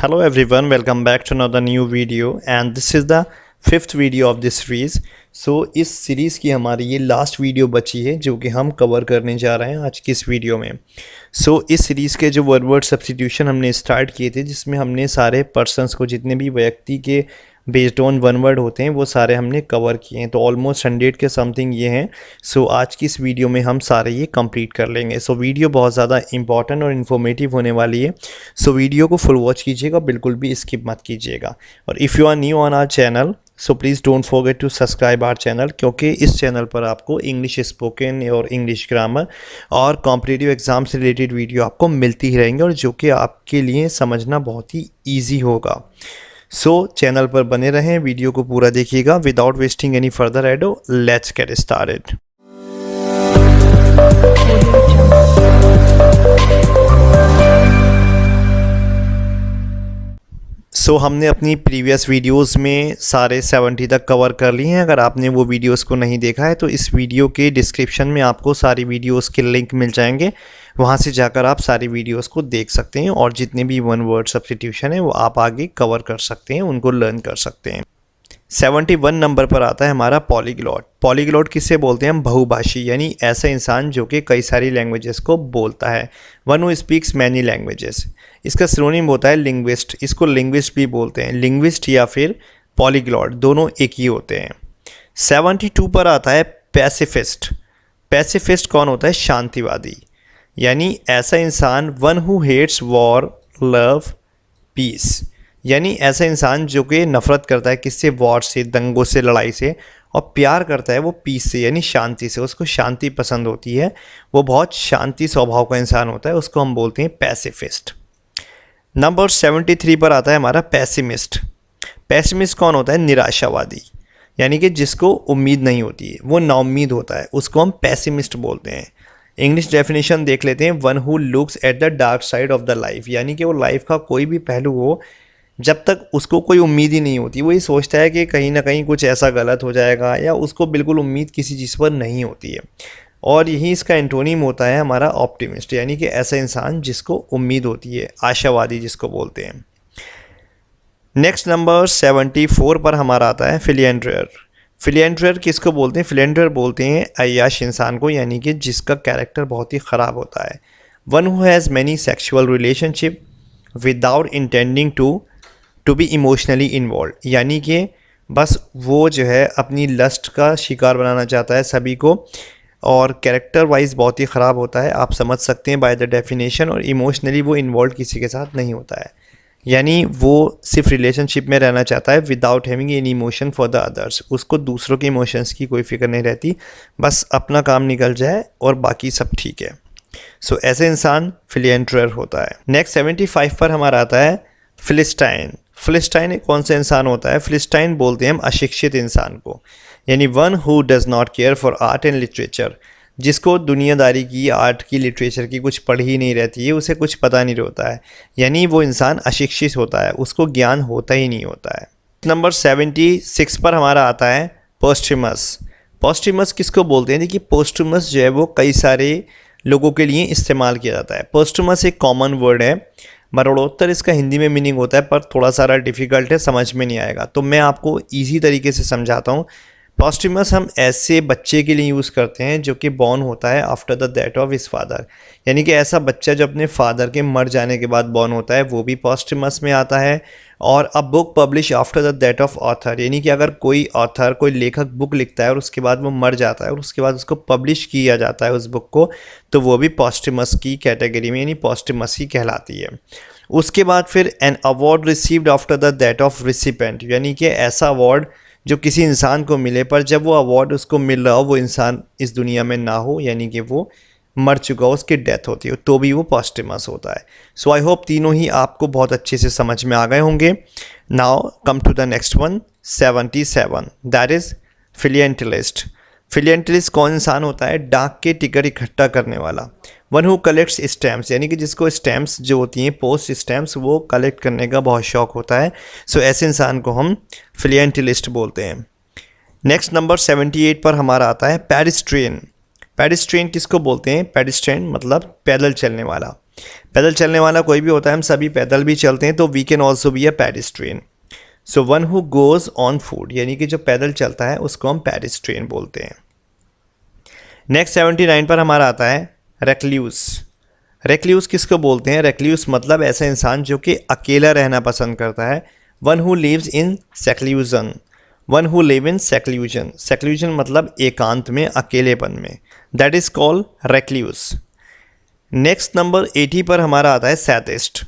Hello everyone, welcome back to another new video and this is the fifth video of this series. इस series की हमारी ये last video बची है जो कि हम कवर करने जा रहे हैं आज की इस वीडियो में। इस सीरीज़ के जो वर्ड सब्स्टिट्यूशन हमने स्टार्ट किए थे जिसमें हमने सारे पर्सन्स को, जितने भी व्यक्ति के बेस्ड ऑन वन वर्ड होते हैं वो सारे हमने कवर किए हैं। तो ऑलमोस्ट 100 के समथिंग ये हैं। आज की इस वीडियो में हम सारे ये कंप्लीट कर लेंगे। वीडियो बहुत ज़्यादा इंपॉर्टेंट और इन्फॉर्मेटिव होने वाली है। वीडियो को फुल वॉच कीजिएगा, बिल्कुल भी स्किप मत कीजिएगा। और if you are new on our channel please don't forget to subscribe our channel, क्योंकि इस चैनल पर आपको इंग्लिश स्पोकन और इंग्लिश ग्रामर और कॉम्पिटिटिव एग्ज़ाम से रिलेटेड वीडियो आपको मिलती ही रहेंगे और जो कि आपके लिए समझना बहुत ही ईजी होगा। चैनल पर बने रहें, वीडियो को पूरा देखिएगा। Without wasting any further ado, let's get started. हमने अपनी प्रीवियस वीडियोस में सारे 70 तक कवर कर लिए हैं। अगर आपने वो वीडियोस को नहीं देखा है तो इस वीडियो के डिस्क्रिप्शन में आपको सारी वीडियोस के लिंक मिल जाएंगे, वहाँ से जाकर आप सारी वीडियोस को देख सकते हैं और जितने भी वन वर्ड सब्स्टिट्यूशन है वो आप आगे कवर कर सकते हैं, उनको लर्न कर सकते हैं। 71 नंबर पर आता है हमारा पॉलीग्लॉट। पॉलीग्लॉट किससे बोलते हैं हम? बहुभाषी, यानी ऐसा इंसान जो कि कई सारी लैंग्वेजेस को बोलता है। One who speaks many languages. इसका सिनोनिम होता है लिंग्विस्ट। इसको लिंग्विस्ट भी बोलते हैं। लिंग्विस्ट या फिर पॉलीग्लॉट दोनों एक ही होते हैं। 72 पर आता है पैसिफिस्ट। पैसिफिस्ट कौन होता है? शांतिवादी, यानी ऐसा इंसान one who hates war, love, peace, यानी ऐसा इंसान जो कि नफ़रत करता है किससे? वॉर से, दंगों से, लड़ाई से, और प्यार करता है वो पीस से, यानी शांति से। उसको शांति पसंद होती है, वो बहुत शांति स्वभाव का इंसान होता है, उसको हम बोलते हैं पैसिफिस्ट। नंबर 73 पर आता है हमारा पैसिमिस्ट। पैसिमिस्ट कौन होता है? निराशावादी, यानी कि जिसको उम्मीद नहीं होती है, वो नाउम्मीद होता है, उसको हम पैसिमिस्ट बोलते हैं। इंग्लिश डेफिनेशन देख लेते हैं। One who looks at the dark side of the life, यानी कि वो लाइफ का कोई भी पहलू हो, जब तक उसको कोई उम्मीद ही नहीं होती, वो ये सोचता है कि कहीं ना कहीं कुछ ऐसा गलत हो जाएगा, या उसको बिल्कुल उम्मीद किसी चीज़ पर नहीं होती है। और यही इसका एंटोनिम होता है हमारा ऑप्टिमिस्ट, यानी कि ऐसा इंसान जिसको उम्मीद होती है, आशावादी जिसको बोलते हैं। नेक्स्ट नंबर 74 पर हमारा आता है फिलिएंड्रियर। फिलिएंड्रियर किसको बोलते हैं? फिलिएंड्रियर बोलते हैं अय्याश इंसान को, यानी कि जिसका कैरेक्टर बहुत ही ख़राब होता है। One who has many sexual relationship without intending to be emotionally involve, यानी कि बस वो जो है अपनी लस्ट का शिकार बनाना चाहता है सभी को, और कैरेक्टर वाइज बहुत ही ख़राब होता है, आप समझ सकते हैं बाय द डेफिनेशन। और इमोशनली वो इन्वॉल्व किसी के साथ नहीं होता है, यानी वो सिर्फ रिलेशनशिप में रहना चाहता है without having any emotion for the others. उसको दूसरों के इमोशंस की कोई फिक्र नहीं रहती, बस अपना काम निकल जाए और बाकी सब ठीक है। ऐसे इंसान फिलिएंड्रियर होता है। नेक्स्ट 75 पर हमारा आता है फिलिस्टाइन। फिलिस्टाइन कौन सा इंसान होता है? फिलिस्टाइन बोलते हैं हम अशिक्षित इंसान को, यानी one who does not care for art and literature, जिसको दुनियादारी की, आर्ट की, लिटरेचर की कुछ पढ़ ही नहीं रहती है, उसे कुछ पता नहीं होता है, यानी वो इंसान अशिक्षित होता है, उसको ज्ञान होता ही नहीं होता है। नंबर 76 पर हमारा आता है पोस्टुमस। पोस्टुमस किसको बोलते हैं? देखिए, पोस्टुमस जो है वो कई सारे लोगों के लिए इस्तेमाल किया जाता है। पोस्टुमस एक कॉमन वर्ड है, मरणोत्तर इसका हिंदी में मीनिंग होता है, पर थोड़ा सारा डिफ़िकल्ट है, समझ में नहीं आएगा, तो मैं आपको इजी तरीके से समझाता हूँ। पोस्टुमस हम ऐसे बच्चे के लिए यूज़ करते हैं जो कि बॉर्न होता है after the death of his father, यानी कि ऐसा बच्चा जो अपने फादर के मर जाने के बाद बॉर्न होता है, वो भी पोस्टुमस में आता है। और a book publish after the death of author, यानी कि अगर कोई ऑथर, कोई लेखक बुक लिखता है और उसके बाद वो मर जाता है और उसके बाद उसको पब्लिश किया जाता है उस बुक को, तो वो भी पोस्टुमस की कैटेगरी में, यानी पोस्टुमस ही कहलाती है। उसके बाद फिर an award received after the death of recipient, यानी कि ऐसा अवार्ड जो किसी इंसान को मिले पर जब वो अवार्ड उसको मिल रहा हो वो इंसान इस दुनिया में ना हो, यानी कि वो मर चुका हो, उसकी डेथ होती है, तो भी वो पोस्टुमस होता है। आई होप तीनों ही आपको बहुत अच्छे से समझ में आ गए होंगे। Now come to the next one, 77, that is philatelist. Philatelist कौन इंसान होता है? डाक के टिकट इकट्ठा करने वाला। वन हु कलेक्ट्स स्टैम्प्स, यानी कि जिसको स्टैम्प्स जो होती हैं, पोस्ट स्टैम्प्स, वो कलेक्ट करने का बहुत शौक होता है। ऐसे इंसान को हम फिलिएंटलिस्ट बोलते हैं। नेक्स्ट नंबर 78 पर हमारा आता है पेडिस्ट्रियन। पेडिस्ट्रियन किसको बोलते हैं? पेडिस्ट्रियन मतलब पैदल चलने वाला। पैदल चलने वाला कोई भी होता है, हम सभी पैदल भी चलते हैं, तो we can also be a pedestrian. So one who goes on foot, यानी कि जो पैदल चलता है उसको हम पेडिस्ट्रियन बोलते हैं। नेक्स्ट 79 पर हमारा आता है रेक्ल्यूस। रेक्ल्यूस किसको बोलते हैं? रेक्ल्यूस मतलब ऐसा इंसान जो कि अकेला रहना पसंद करता है। One who lives in seclusion, one who live in seclusion, seclusion मतलब एकांत में, अकेलेपन में, that is called recluse. Next number 80 पर हमारा आता है सैडिस्ट।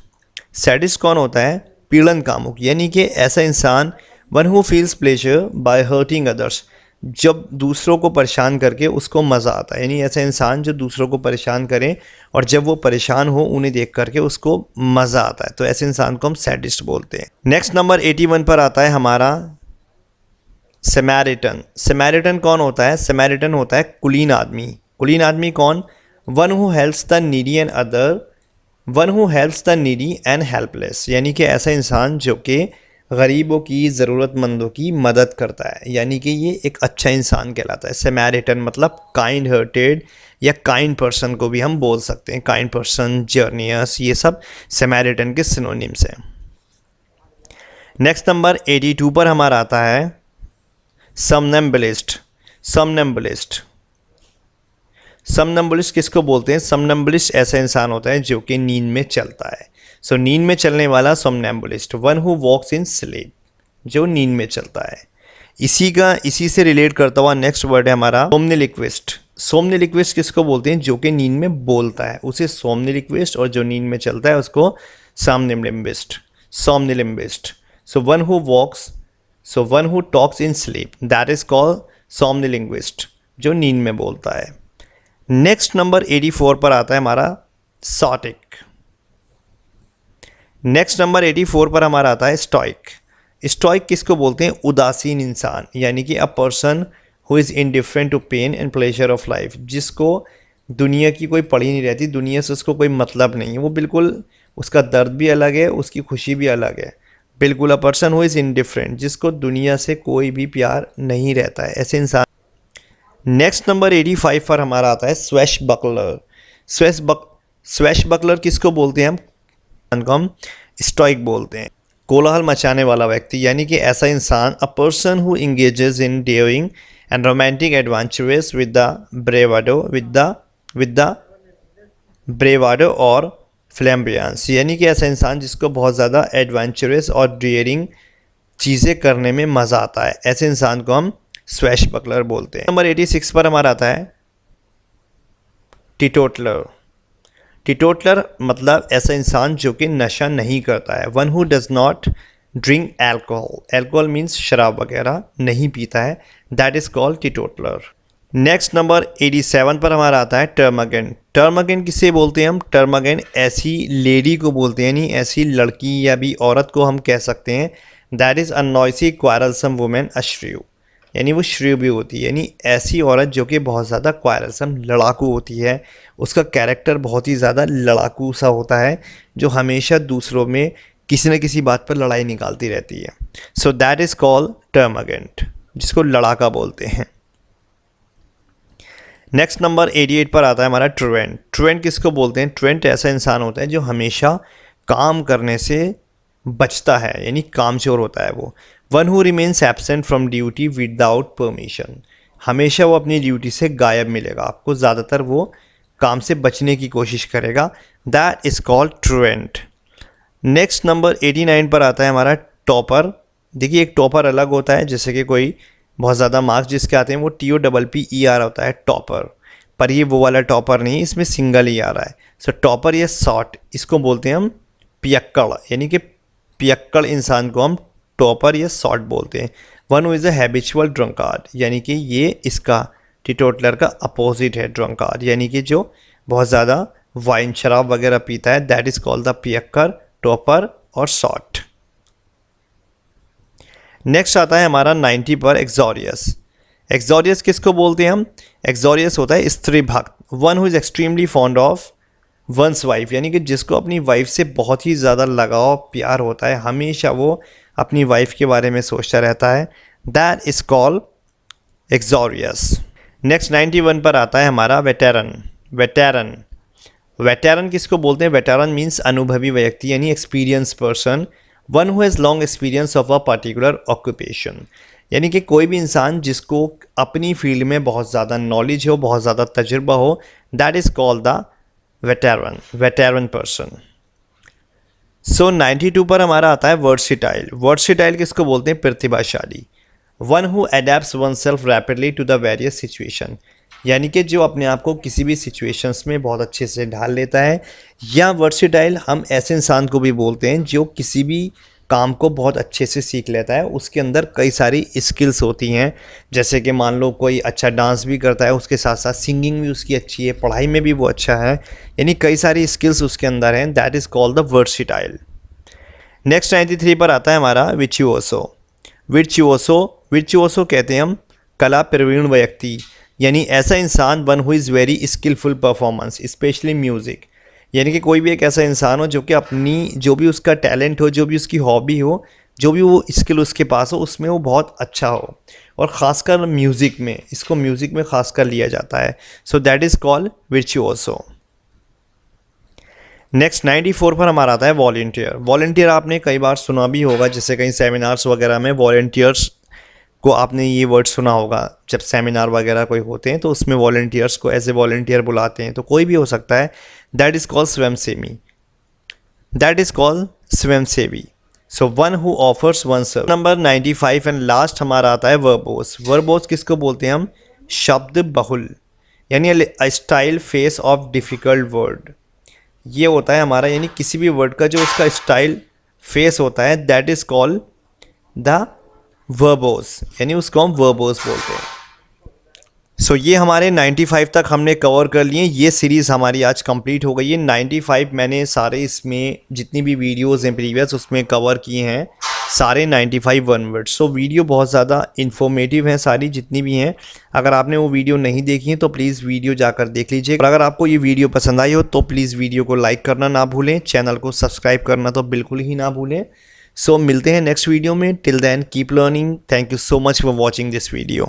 सैडिस्ट कौन होता है? पीड़न कामुक, यानी कि ऐसा इंसान one who feels pleasure by hurting others, जब दूसरों को परेशान करके उसको मज़ा आता है, यानी ऐसा इंसान जो दूसरों को परेशान करे और जब वो परेशान हो उन्हें देख करके उसको मज़ा आता है, तो ऐसे इंसान को हम सैडिस्ट बोलते हैं। नेक्स्ट नंबर 81 पर आता है हमारा समैरिटन। समैरिटन कौन होता है? समैरिटन होता है कुलीन आदमी। कुलीन आदमी कौन? One who helps the needy and other, one who helps the needy and helpless, यानी कि ऐसा इंसान जो कि गरीबों की, ज़रूरतमंदों की मदद करता है, यानी कि ये एक अच्छा इंसान कहलाता है। समैरिटन मतलब काइंड हार्टेड या काइंड पर्सन को भी हम बोल सकते हैं। काइंड पर्सन, जर्नियस, ये सब समैरिटन के सिनोनिम्स हैं। नेक्स्ट नंबर 82 पर हमारा आता है समनम्बुलिस्ट। समनम्बुलिस्ट, समनम्बुलिस्ट किसको बोलते हैं? समनम्बुलिस्ट ऐसा इंसान होता है जो कि नींद में चलता है। सो नींद में चलने वाला somnambulist. One who walks in sleep, जो नींद में चलता है। इसी से रिलेट करता हुआ नेक्स्ट वर्ड है हमारा सोमनिलिक्विस्ट। सोमनिलिक्विस्ट किसको बोलते हैं? जो कि नींद में बोलता है, उसे सोमनिलिक्विस्ट, और जो नींद में चलता है उसको somnambulist. Somnambulist. So one who walks, so one who talks in sleep, that is called somniloquist, जो नींद में बोलता है। नेक्स्ट नंबर 84 पर आता है हमारा सॉटिक। नेक्स्ट नंबर 84 पर हमारा आता है स्टोइक। स्टोइक किसको बोलते हैं? उदासीन इंसान, यानी कि a person who is indifferent to pain and pleasure of life, जिसको दुनिया की कोई पड़ी नहीं रहती, दुनिया से उसको कोई मतलब नहीं है, वो बिल्कुल, उसका दर्द भी अलग है, उसकी खुशी भी अलग है, बिल्कुल। अ पर्सन हु इज़ इनडिफरेंट, जिसको दुनिया से कोई भी प्यार नहीं रहता है, ऐसे इंसान। नेक्स्ट नंबर 85 पर हमारा आता है स्वैशबकलर। स्वैशबकलर किसको बोलते हैं? हम स्टोइक बोलते हैं। कोलाहल मचाने वाला व्यक्ति, यानी कि ऐसा इंसान, a person who engages in daring and romantic adventures with the bravado और फ्लैम्बियंस, यानी कि ऐसा इंसान जिसको बहुत ज़्यादा एडवेंचरस और डेयरिंग चीज़ें करने में मज़ा आता है, ऐसे इंसान को हम स्वैशबकलर बोलते हैं। नंबर 86 पर हमारा आता है टीटोटलर। टीटोटलर मतलब ऐसा इंसान जो कि नशा नहीं करता है। One who does not drink alcohol, alcohol means शराब वगैरह नहीं पीता है, that is called teetotaller. Next number 87 पर हमारा आता है टर्मगन। टर्मगन किसे बोलते हैं हम? टर्मगन ऐसी लेडी को बोलते हैं, यानी ऐसी लड़की या भी औरत को हम कह सकते हैं, that is a noisy quarrelsome women, a shrew, यानी वो श्रीव भी होती है, यानी ऐसी औरत जो कि बहुत ज़्यादा क्वारलसम, लड़ाकू होती है, उसका कैरेक्टर बहुत ही ज़्यादा लड़ाकू सा होता है, जो हमेशा दूसरों में किसी न किसी बात पर लड़ाई निकालती रहती है। सो दैट इज़ कॉल्ड टर्मगेंट, जिसको लड़ाका बोलते हैं। नेक्स्ट नंबर 88 पर आता है हमारा ट्रुएंट। ट्रुएंट किसको बोलते हैं? ट्रुएंट ऐसा इंसान होता है जो हमेशा काम करने से बचता है, यानी कामचोर होता है वो। One who remains absent from duty without permission, हमेशा वो अपनी ड्यूटी से गायब मिलेगा आपको, ज़्यादातर वो काम से बचने की कोशिश करेगा, that is called truant. Next number 89 पर आता है हमारा टॉपर। देखिए एक टॉपर अलग होता है, जैसे कि कोई बहुत ज़्यादा मार्क्स जिसके आते हैं वो TOPPER होता है टॉपर, पर ये वो वाला टॉपर नहीं, इसमें सिंगल ही आ रहा है। सो टॉपर या शॉर्ट, इसको बोलते हैं हम पियक्कड़, यानी कि पियक्कड़ इंसान को हम टॉपर या शॉर्ट बोलते हैं। One who is a habitual drunkard, यानी कि ये इसका टीटोटलर का अपोजिट है ड्रंकार्ड, यानी कि जो बहुत ज़्यादा वाइन शराब वगैरह पीता है, दैट इज़ कॉल्ड द पियक्कड़, टॉपर और शॉर्ट। नेक्स्ट आता है हमारा 90 पर एक्सोरियस। एक्सोरियस किसको बोलते हैं हम? एक्सोरियस होता है स्त्री भक्त, one who is extremely fond of one's wife, यानी कि जिसको अपनी वाइफ से बहुत ही ज़्यादा लगाव प्यार होता है, हमेशा वो अपनी वाइफ के बारे में सोचता रहता है, दैट इज़ कॉल्ड एक्सोरियस। नेक्स्ट 91 पर आता है हमारा वेटेरन। वेटेरन वेटेरन किसको बोलते हैं? वेटेरन मीन्स अनुभवी व्यक्ति यानी experience person, one who has long experience of a particular occupation, यानी कि कोई भी इंसान जिसको अपनी फील्ड में बहुत ज़्यादा नॉलेज हो, बहुत ज़्यादा तजुर्बा हो, that is called the veteran person. So 92 पर हमारा आता है वर्सिटाइल। वर्सिटाइल किसको बोलते हैं? प्रतिभाशाली, one who adepts oneself rapidly to the various situation, यानी कि जो अपने आप को किसी भी सिचुएशंस में बहुत अच्छे से ढाल लेता है। या वर्सिटाइल हम ऐसे इंसान को भी बोलते हैं जो किसी भी काम को बहुत अच्छे से सीख लेता है, उसके अंदर कई सारी स्किल्स होती हैं, जैसे कि मान लो कोई अच्छा डांस भी करता है, उसके साथ साथ सिंगिंग भी उसकी अच्छी है, पढ़ाई में भी वो अच्छा है, यानी कई सारी स्किल्स उसके अंदर हैं, that is called the versatile. Next 93 पर आता है हमारा विर्चुओसो। विर्चुओसो कहते हैं हम कला प्रवीण व्यक्ति, यानी ऐसा इंसान one who is very skilful performance specially music, यानी कि कोई भी एक ऐसा इंसान हो जो कि अपनी जो भी उसका टैलेंट हो, जो भी उसकी हॉबी हो, जो भी वो स्किल उसके पास हो, उसमें वो बहुत अच्छा हो, और ख़ासकर म्यूज़िक में, इसको म्यूज़िक में ख़ासकर लिया जाता है। So that is called virtuoso. Next 94 पर हमारा आता है वॉलंटियर। वॉलंटियर आपने कई बार सुना भी होगा, जैसे कहीं सेमिनार्स वगैरह में वॉलंटियर्स को आपने ये वर्ड सुना होगा, जब सेमिनार वगैरह कोई होते हैं तो उसमें वॉलंटियर्स को एज ए वॉलंटियर बुलाते हैं, तो कोई भी हो सकता है, दैट इज़ कॉल्ड स्वयंसेवी, दैट इज़ कॉल्ड स्वयंसेवी। So one who offers one serve. Number 95 and last हमारा आता है वर्बोस। वर्बोस किसको बोलते हैं हम? शब्द बहुल, यानी style face of difficult word, ये होता है हमारा, यानी किसी भी वर्ड का जो उसका स्टाइल फेस होता है, that is called the verbose, यानी उसको हम वर्बोस बोलते हैं। सो ये हमारे 95 तक हमने कवर कर लिए। ये सीरीज़ हमारी आज कंप्लीट हो गई है। 95 मैंने सारे इसमें जितनी भी वीडियोस हैं प्रीवियस उसमें कवर किए हैं, सारे 95 वन वर्ड्स। सो वीडियो बहुत ज़्यादा इन्फॉर्मेटिव हैं सारी जितनी भी हैं। अगर आपने वो वीडियो नहीं देखी है तो प्लीज़ वीडियो जाकर देख लीजिए, और अगर आपको ये वीडियो पसंद आई हो तो प्लीज़ वीडियो को लाइक करना ना भूलें, चैनल को सब्सक्राइब करना तो बिल्कुल ही ना भूलें। सो मिलते हैं नेक्स्ट वीडियो में। Till then keep learning. Thank you so much for watching this video.